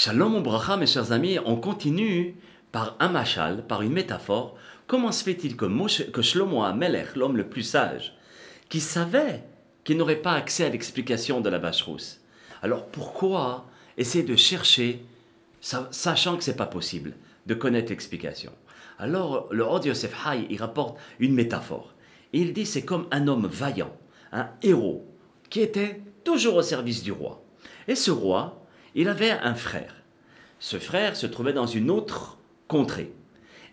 Shalom ou bracha, mes chers amis, on continue par un machal, par une métaphore. Comment se fait-il que Shlomo HaMelech, l'homme le plus sage, qui savait qu'il n'aurait pas accès à l'explication de la vache rousse, alors pourquoi essayer de chercher, sachant que ce n'est pas possible, de connaître l'explication? Alors le Od Yosef Hai, il rapporte une métaphore. Et il dit c'est comme un homme vaillant, un héros, qui était toujours au service du roi. Et ce roi, il avait un frère. Ce frère se trouvait dans une autre contrée.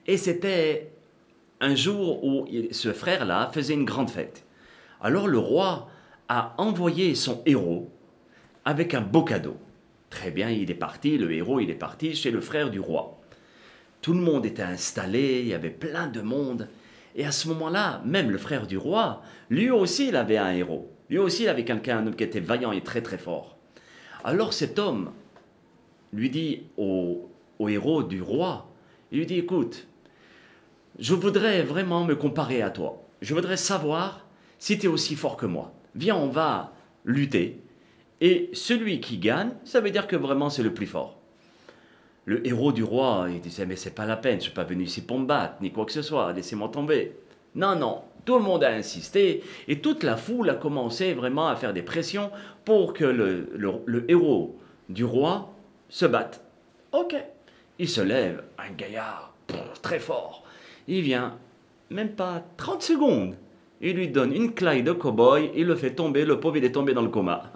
Et c'était un jour où ce frère-là faisait une grande fête. Alors le roi a envoyé son héros avec un beau cadeau. Très bien, il est parti, le héros, il est parti chez le frère du roi. Tout le monde était installé, il y avait plein de monde. Et à ce moment-là, même le frère du roi, lui aussi, il avait un héros. Lui aussi, il avait quelqu'un, un homme qui était vaillant et très très fort. Alors cet homme lui dit au héros du roi, il lui dit, écoute, je voudrais vraiment me comparer à toi. Je voudrais savoir si tu es aussi fort que moi. Viens, on va lutter. Et celui qui gagne, ça veut dire que vraiment c'est le plus fort. Le héros du roi, il disait, mais c'est pas la peine, je ne suis pas venu ici pour me battre, ni quoi que ce soit, laissez-moi tomber. Non, non, tout le monde a insisté, et toute la foule a commencé vraiment à faire des pressions pour que le héros du roi se batte. Ok, il se lève, un gaillard très fort. Il vient, même pas 30 secondes, il lui donne une claque de cow-boy, il le fait tomber, le pauvre il est tombé dans le coma.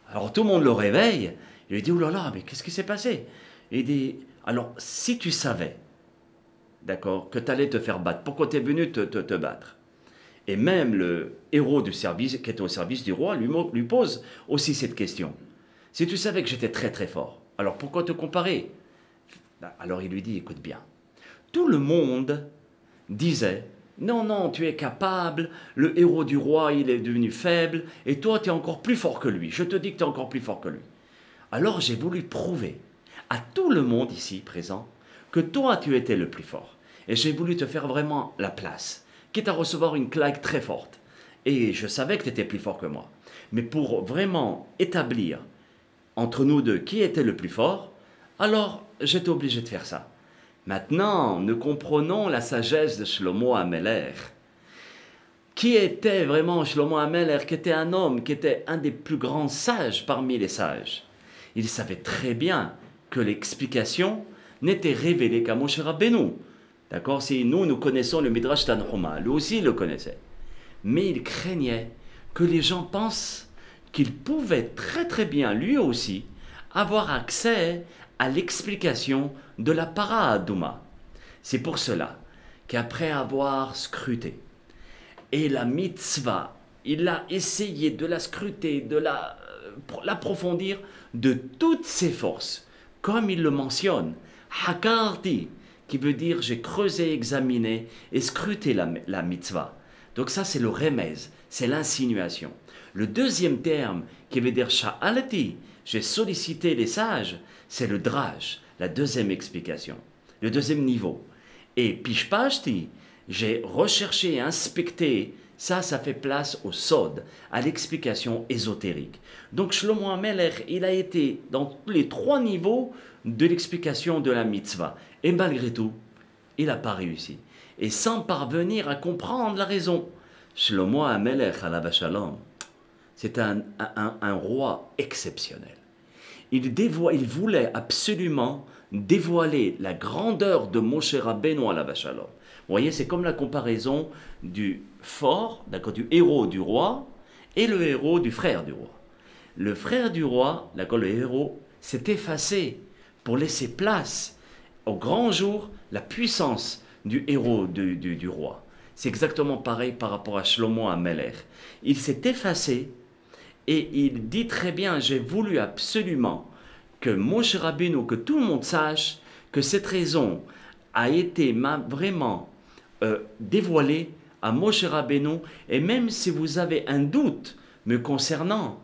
Alors tout le monde le réveille, il lui dit, oulala, mais qu'est-ce qui s'est passé? Il dit, alors si tu savais, d'accord, que tu allais te faire battre, pourquoi tu es venu te battre? Et même le héros du service, qui était au service du roi, lui pose aussi cette question. Si tu savais que j'étais très très fort, alors pourquoi te comparer? Alors il lui dit, écoute bien, tout le monde disait, non, non, tu es capable, le héros du roi, il est devenu faible, et toi, tu es encore plus fort que lui. Je te dis que tu es encore plus fort que lui. Alors j'ai voulu prouver à tout le monde ici présent que toi, tu étais le plus fort. Et j'ai voulu te faire vraiment la place, quitte à recevoir une claque très forte. Et je savais que tu étais plus fort que moi. Mais pour vraiment établir entre nous deux qui était le plus fort, alors j'étais obligé de faire ça. Maintenant, nous comprenons la sagesse de Shlomo HaMelech. Qui était vraiment Shlomo HaMelech, qui était un homme, qui était un des plus grands sages parmi les sages. Il savait très bien que l'explication n'était révélée qu'à Moshe Rabbeinu. D'accord? Si nous connaissons le Midrash Tanhuma, lui aussi il le connaissait. Mais il craignait que les gens pensent qu'il pouvait très très bien, lui aussi, avoir accès à l'explication de la Para-Aduma. C'est pour cela qu'après avoir scruté, et la mitzvah, il a essayé de la scruter, de l'approfondir de toutes ses forces, comme il le mentionne, Hakarti, qui veut dire j'ai creusé, examiné et scruté la mitzvah. Donc ça c'est le remez, c'est l'insinuation. Le deuxième terme qui veut dire Sha'alati, j'ai sollicité les sages, c'est le draj, la deuxième explication, le deuxième niveau. Et Pishpashti, j'ai recherché et inspecté, ça fait place au sod, à l'explication ésotérique. Donc Shlomo HaMelech, il a été dans tous les trois niveaux de l'explication de la mitzvah. Et malgré tout, il n'a pas réussi. Et sans parvenir à comprendre la raison. Shlomo HaMelech, alav shalom, c'est un roi exceptionnel. Il voulait absolument dévoiler la grandeur de Moshe Rabbeinu alav shalom. Vous voyez, c'est comme la comparaison du fort, d'accord, du héros du roi et le héros du frère du roi. Le frère du roi, d'accord, le héros, s'est effacé pour laisser place au grand jour, la puissance du héros du roi. C'est exactement pareil par rapport à Shlomo HaMelech. Il s'est effacé et il dit très bien, j'ai voulu absolument que Moshe Rabbeinu, que tout le monde sache que cette raison a été vraiment dévoilée à Moshe Rabbeinu, et même si vous avez un doute me concernant,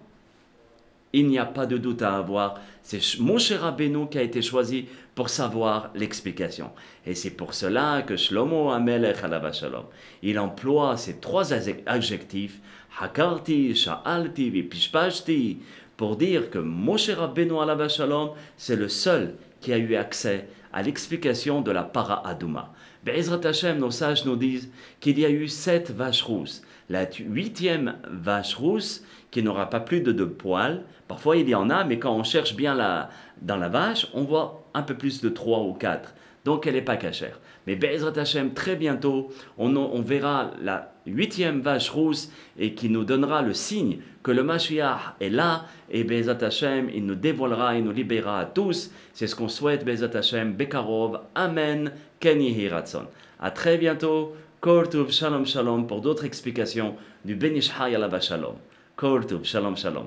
il n'y a pas de doute à avoir, c'est Moshe Rabbeinu qui a été choisi pour savoir l'explication. Et c'est pour cela que Shlomo HaMelech alav shalom, il emploie ces trois adjectifs, Hakarti, Sha'alti, Pishpashti, pour dire que Moshe Rabbeinu alav shalom, c'est le seul qui a eu accès à l'explication de la para Aduma. Be'ezrat Hashem, nos sages nous disent qu'il y a eu 7 vaches rousses. La 8e vache rousse, qui n'aura pas plus de 2 poils, parfois il y en a, mais quand on cherche bien dans la vache, on voit un peu plus de 3 ou 4. Donc elle n'est pas cachère. Mais Be'ezrat Hashem, très bientôt, on verra la 8e vache rousse et qui nous donnera le signe que le Mashiach est là. Et Be'ezrat Hashem, il nous dévoilera, il nous libérera à tous. C'est ce qu'on souhaite, Be'ezrat Hashem, Bekarov, Amen, Ken Yehi Ratzon. À très bientôt. Kol Tov, Shalom Shalom, pour d'autres explications du Ben Ish Chai alav shalom. Kol Tov, Shalom Shalom.